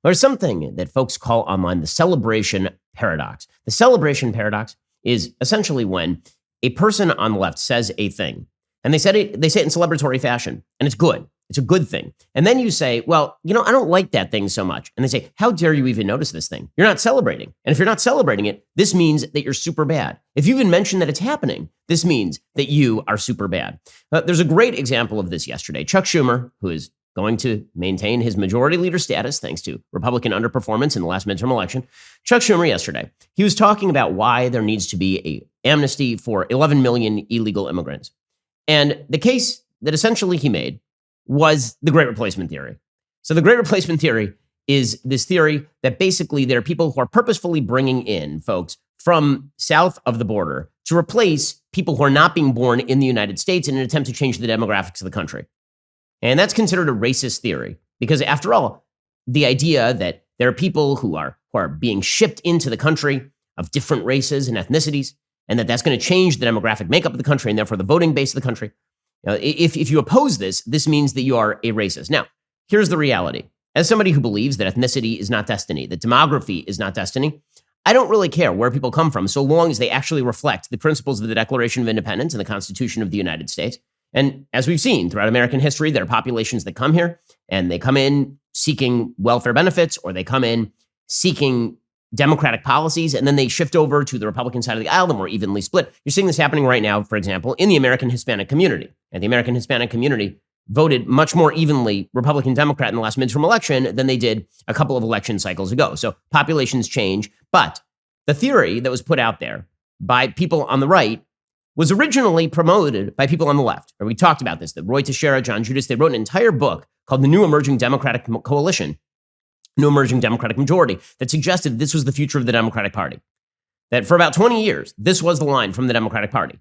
There's something that folks call online the celebration paradox. The celebration paradox is essentially when a person on the left says a thing, and they say it in celebratory fashion, and it's good. It's a good thing. And then you say, well, I don't like that thing so much. And they say, how dare you even notice this thing? You're not celebrating. And if you're not celebrating it, this means that you're super bad. If you even mention that it's happening, this means that you are super bad. There's a great example of this yesterday. Chuck Schumer, who is going to maintain his majority leader status thanks to Republican underperformance in the last midterm election. Chuck Schumer yesterday, he was talking about why there needs to be an amnesty for 11 million illegal immigrants. And the case that essentially he made was the Great Replacement theory. So the Great Replacement theory is this theory that basically there are people who are purposefully bringing in folks from south of the border to replace people who are not being born in the United States in an attempt to change the demographics of the country. And that's considered a racist theory because, after all, the idea that there are people who are being shipped into the country of different races and ethnicities, and that's going to change the demographic makeup of the country and therefore the voting base of the country. If you oppose this means that you are a racist. Now, here's the reality. As somebody who believes that ethnicity is not destiny, that demography is not destiny, I don't really care where people come from so long as they actually reflect the principles of the Declaration of Independence and the Constitution of the United States. And as we've seen throughout American history, there are populations that come here and they come in seeking welfare benefits, or they come in seeking democratic policies, and then they shift over to the Republican side of the aisle, the more evenly split. You're seeing this happening right now, for example, in the American Hispanic community. And the American Hispanic community voted much more evenly Republican-Democrat in the last midterm election than they did a couple of election cycles ago. So populations change, but the theory that was put out there by people on the right was originally promoted by people on the left. We talked about this, that Roy Teixeira, John Judas, they wrote an entire book called The New Emerging Democratic Coalition, New Emerging Democratic Majority, that suggested this was the future of the Democratic Party. That for about 20 years, this was the line from the Democratic Party,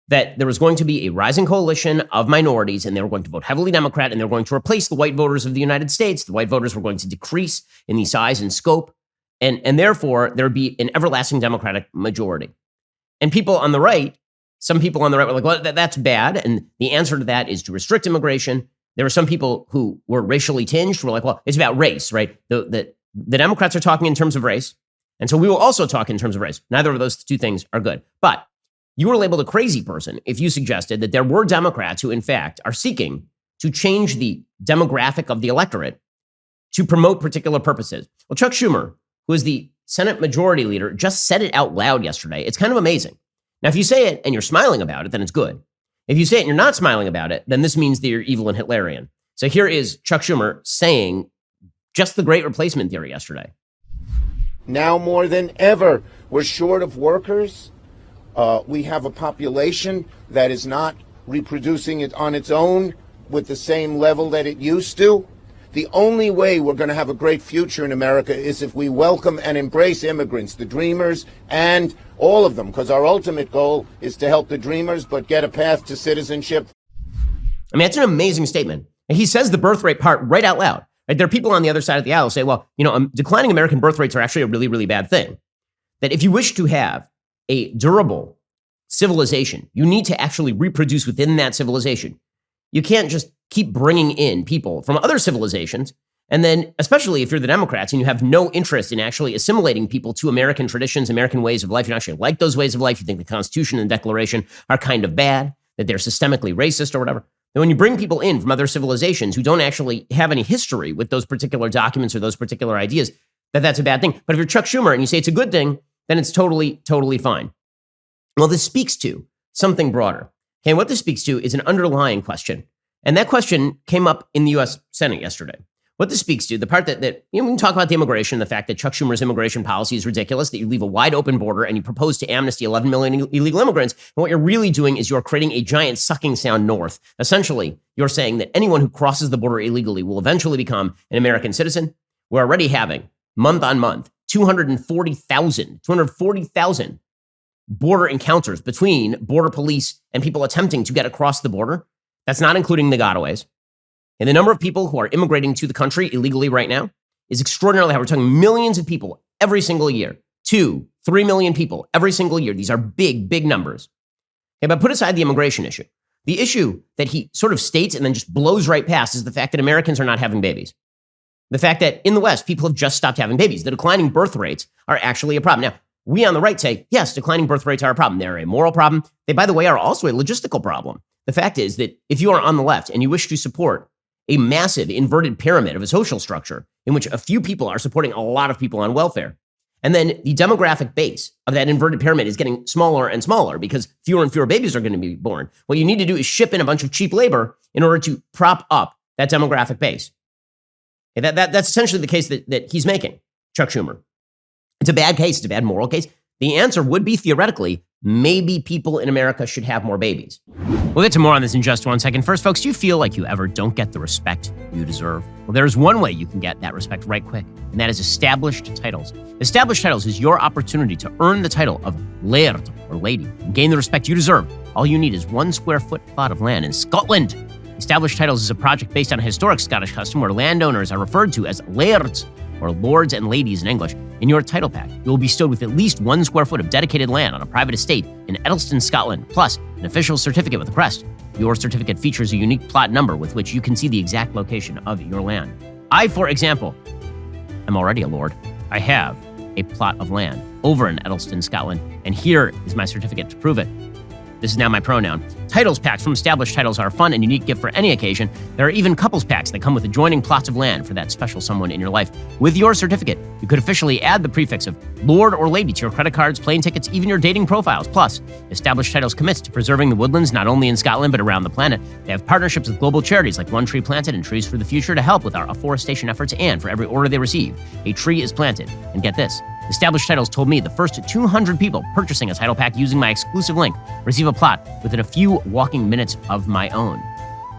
that there was going to be a rising coalition of minorities, and they were going to vote heavily Democrat, and they were going to replace the white voters of the United States. The white voters were going to decrease in the size and scope, and therefore there would be an everlasting Democratic majority. And people on the right, some people on the right were like, well, that's bad. And the answer to that is to restrict immigration. There were some people who were racially tinged who were like, well, it's about race, right? The Democrats are talking in terms of race. And so we will also talk in terms of race. Neither of those two things are good. But you were labeled a crazy person if you suggested that there were Democrats who, in fact, are seeking to change the demographic of the electorate to promote particular purposes. Well, Chuck Schumer, who is the Senate Majority Leader, just said it out loud yesterday. It's kind of amazing. Now, if you say it and you're smiling about it, then it's good. If you say it and you're not smiling about it, then this means that you're evil and Hitlerian. So here is Chuck Schumer saying just the Great Replacement theory yesterday. Now more than ever, we're short of workers. We have a population that is not reproducing it on its own with the same level that it used to. The only way we're going to have a great future in America is if we welcome and embrace immigrants, the dreamers, and all of them, because our ultimate goal is to help the dreamers, but get a path to citizenship. I mean, it's an amazing statement. And he says the birth rate part right out loud. Right? There are people on the other side of the aisle who say, well, declining American birth rates are actually a really, really bad thing. That if you wish to have a durable civilization, you need to actually reproduce within that civilization. You can't just keep bringing in people from other civilizations. And then, especially if you're the Democrats and you have no interest in actually assimilating people to American traditions, American ways of life, you don't actually like those ways of life, you think the Constitution and the Declaration are kind of bad, that they're systemically racist or whatever. And when you bring people in from other civilizations who don't actually have any history with those particular documents or those particular ideas, that's a bad thing. But if you're Chuck Schumer and you say it's a good thing, then it's totally, totally fine. Well, this speaks to something broader. Okay, what this speaks to is an underlying question. And that question came up in the U.S. Senate yesterday. What this speaks to, the part that we can talk about the immigration, the fact that Chuck Schumer's immigration policy is ridiculous, that you leave a wide open border and you propose to amnesty 11 million illegal immigrants. And what you're really doing is you're creating a giant sucking sound north. Essentially, you're saying that anyone who crosses the border illegally will eventually become an American citizen. We're already having, month on month, 240,000 border encounters between border police and people attempting to get across the border. That's not including the gotaways. And the number of people who are immigrating to the country illegally right now is extraordinarily high. We're talking millions of people every single year. 2-3 million people every single year. These are big, big numbers. Okay, but put aside the immigration issue. The issue that he sort of states and then just blows right past is the fact that Americans are not having babies. The fact that in the West, people have just stopped having babies. The declining birth rates are actually a problem. Now, we on the right say, yes, declining birth rates are a problem. They're a moral problem. They, by the way, are also a logistical problem. The fact is that if you are on the left and you wish to support a massive inverted pyramid of a social structure in which a few people are supporting a lot of people on welfare, and then the demographic base of that inverted pyramid is getting smaller and smaller because fewer and fewer babies are going to be born, what you need to do is ship in a bunch of cheap labor in order to prop up that demographic base. That's essentially the case that he's making, Chuck Schumer. It's a bad case. It's a bad moral case. The answer would be, theoretically, maybe people in America should have more babies. We'll get to more on this in just 1 second. First, folks, do you feel like you ever don't get the respect you deserve? Well, there's one way you can get that respect right quick, and that is established titles. Established titles is your opportunity to earn the title of laird or lady and gain the respect you deserve. All you need is 1 square foot plot of land in Scotland. Established Titles is a project based on a historic Scottish custom where landowners are referred to as lairds, or lords and ladies in English. In your title pack, you will be bestowed with at least 1 square foot of dedicated land on a private estate in Edelston, Scotland, plus an official certificate with a crest. Your certificate features a unique plot number with which you can see the exact location of your land. I, for example, am already a lord. I have a plot of land over in Edelston, Scotland, and here is my certificate to prove it. This is now my pronoun. Titles packs from Established Titles are a fun and unique gift for any occasion. There are even couples packs that come with adjoining plots of land for that special someone in your life. With your certificate, you could officially add the prefix of Lord or Lady to your credit cards, plane tickets, even your dating profiles. Plus, Established Titles commits to preserving the woodlands not only in Scotland but around the planet. They have partnerships with global charities like One Tree Planted and Trees for the Future to help with our afforestation efforts, and for every order they receive, a tree is planted. And get this, Established Titles told me the first 200 people purchasing a title pack using my exclusive link receive a plot within a few walking minutes of my own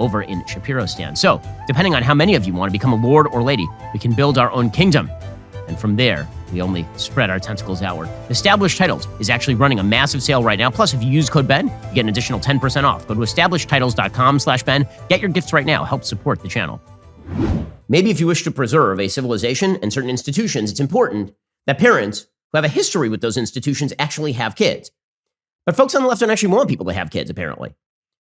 over in Shapiro stand. So, depending on how many of you want to become a lord or lady, we can build our own kingdom. And from there, we only spread our tentacles outward. Established Titles is actually running a massive sale right now. Plus, if you use code BEN, you get an additional 10% off. Go to establishedtitles.com/Ben. Get your gifts right now. Help support the channel. Maybe if you wish to preserve a civilization and certain institutions, it's important that parents who have a history with those institutions actually have kids. But folks on the left don't actually want people to have kids, apparently.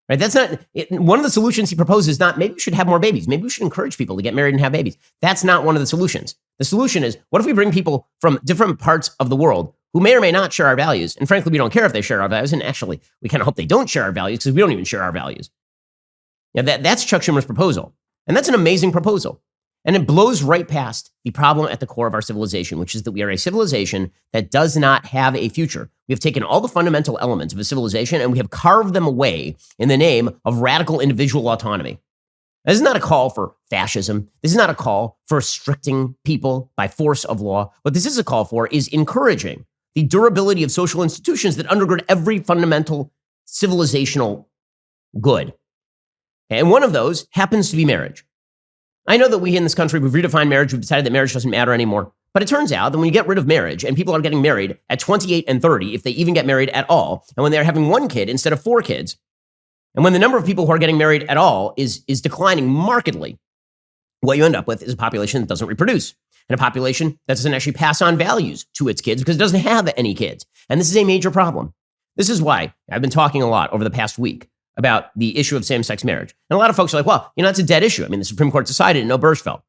Right? That's not one of the solutions he proposes. Is not maybe we should have more babies. Maybe we should encourage people to get married and have babies. That's not one of the solutions. The solution is, what if we bring people from different parts of the world who may or may not share our values? And frankly, we don't care if they share our values. And actually, we kind of hope they don't share our values because we don't even share our values. Yeah, that's Chuck Schumer's proposal. And that's an amazing proposal. And it blows right past the problem at the core of our civilization, which is that we are a civilization that does not have a future. We have taken all the fundamental elements of a civilization and we have carved them away in the name of radical individual autonomy. This is not a call for fascism. This is not a call for restricting people by force of law. What this is a call for is encouraging the durability of social institutions that undergird every fundamental civilizational good. And one of those happens to be marriage. I know that we in this country, we've redefined marriage. We've decided that marriage doesn't matter anymore. But it turns out that when you get rid of marriage and people are getting married at 28 and 30, if they even get married at all, and when they're having 1 kid instead of 4 kids, and when the number of people who are getting married at all is declining markedly, what you end up with is a population that doesn't reproduce, and a population that doesn't actually pass on values to its kids because it doesn't have any kids. And this is a major problem. This is why I've been talking a lot over the past week about the issue of same-sex marriage. And a lot of folks are like, well, it's a dead issue. I mean, the Supreme Court decided in Obergefell.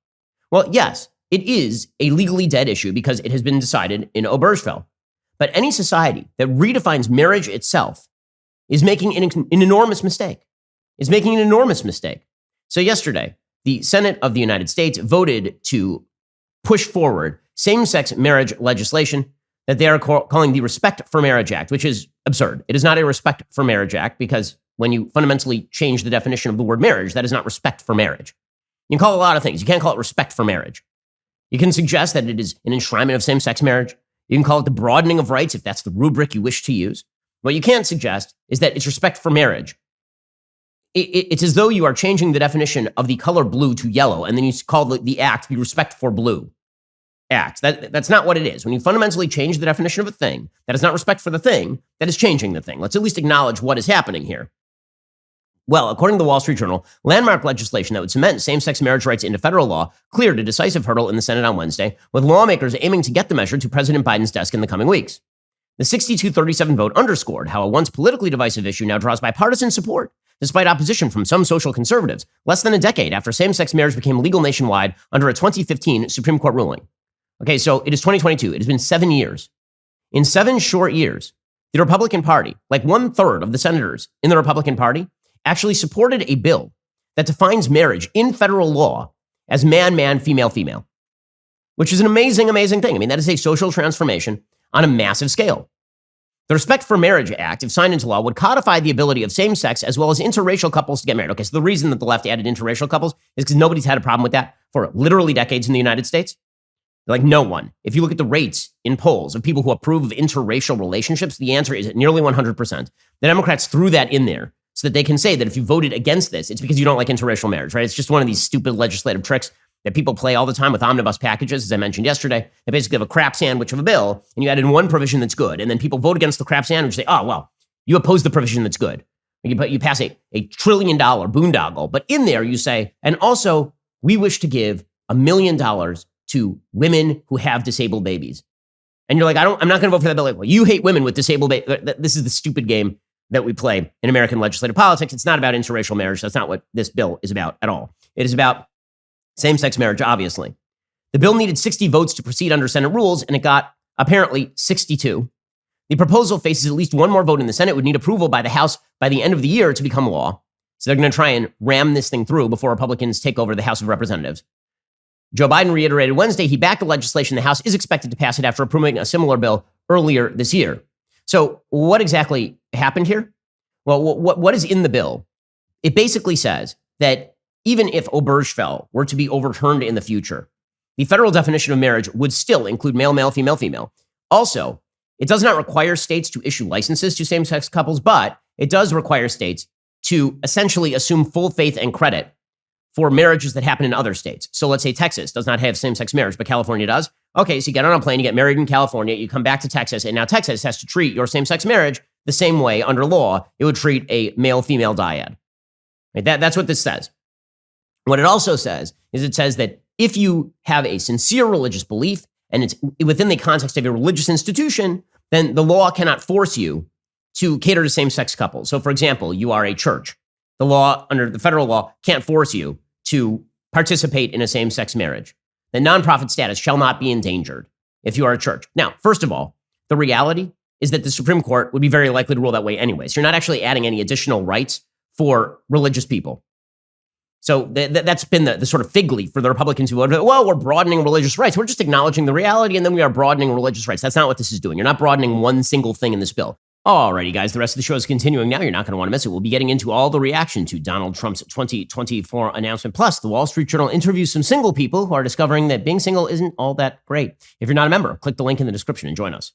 Well, yes, it is a legally dead issue because it has been decided in Obergefell. But any society that redefines marriage itself is making an enormous mistake. Is making an enormous mistake. So yesterday, the Senate of the United States voted to push forward same-sex marriage legislation that they are calling the Respect for Marriage Act, which is absurd. It is not a Respect for Marriage Act because when you fundamentally change the definition of the word marriage, that is not respect for marriage. You can call it a lot of things. You can't call it respect for marriage. You can suggest that it is an enshrinement of same-sex marriage. You can call it the broadening of rights if that's the rubric you wish to use. What you can't suggest is that it's respect for marriage. It's as though you are changing the definition of the color blue to yellow, and then you call the act the respect for blue act. That's not what it is. When you fundamentally change the definition of a thing, that is not respect for the thing, that is changing the thing. Let's at least acknowledge what is happening here. Well, according to the Wall Street Journal, landmark legislation that would cement same-sex marriage rights into federal law cleared a decisive hurdle in the Senate on Wednesday, with lawmakers aiming to get the measure to President Biden's desk in the coming weeks. The 62-37 vote underscored how a once politically divisive issue now draws bipartisan support, despite opposition from some social conservatives, less than a decade after same-sex marriage became legal nationwide under a 2015 Supreme Court ruling. Okay, so it is 2022. It has been 7 years. In 7 short years, the Republican Party, like 1/3 of the senators in the Republican Party, actually supported a bill that defines marriage in federal law as man-man, female-female, which is an amazing, amazing thing. I mean, that is a social transformation on a massive scale. The Respect for Marriage Act, if signed into law, would codify the ability of same-sex as well as interracial couples to get married. Okay, so the reason that the left added interracial couples is because nobody's had a problem with that for literally decades in the United States. Like no one. If you look at the rates in polls of people who approve of interracial relationships, the answer is nearly 100%. The Democrats threw that in there so that they can say that if you voted against this, it's because you don't like interracial marriage, right? It's just one of these stupid legislative tricks that people play all the time with omnibus packages, as I mentioned yesterday. They basically have a crap sandwich of a bill, and you add in one provision that's good, and then people vote against the crap sandwich and say, oh, well, you oppose the provision that's good. You pass a $1 trillion boondoggle, but in there you say, and also we wish to give $1 million to women who have disabled babies. And you're like, I'm not going to vote for that bill. Like, well, you hate women with disabled babies. This is the stupid game that we play in American legislative politics. It's not about interracial marriage. That's not what this bill is about at all. It is about same-sex marriage, obviously. The bill needed 60 votes to proceed under Senate rules, and it got apparently 62. The proposal faces at least one more vote in the Senate. It would need approval by the House by the end of the year to become law. So they're going to try and ram this thing through before Republicans take over the House of Representatives. Joe Biden reiterated Wednesday he backed the legislation. The House is expected to pass it after approving a similar bill earlier this year. So what exactly happened here? Well, what is in the bill? It basically says that even if Obergefell were to be overturned in the future, the federal definition of marriage would still include male, male, female, female. Also, it does not require states to issue licenses to same-sex couples, but it does require states to essentially assume full faith and credit for marriages that happen in other states. So let's say Texas does not have same-sex marriage, but California does. Okay, so you get on a plane, you get married in California, you come back to Texas, and now Texas has to treat your same-sex marriage the same way under law it would treat a male-female dyad. Right? That's what this says. What it also says is it says that if you have a sincere religious belief and it's within the context of a religious institution, then the law cannot force you to cater to same-sex couples. So for example, you are a church. The law, under the federal law, can't force you to participate in a same-sex marriage. The nonprofit status shall not be endangered if you are a church. Now, first of all, the reality is that the Supreme Court would be very likely to rule that way anyway. So you're not actually adding any additional rights for religious people. So that's been the sort of fig leaf for the Republicans who voted, well, we're broadening religious rights. We're just acknowledging the reality, and then we are broadening religious rights. That's not what this is doing. You're not broadening one single thing in this bill. Alrighty, guys, the rest of the show is continuing now. You're not going to want to miss it. We'll be getting into all the reaction to Donald Trump's 2024 announcement. Plus, the Wall Street Journal interviews some single people who are discovering that being single isn't all that great. If you're not a member, click the link in the description and join us.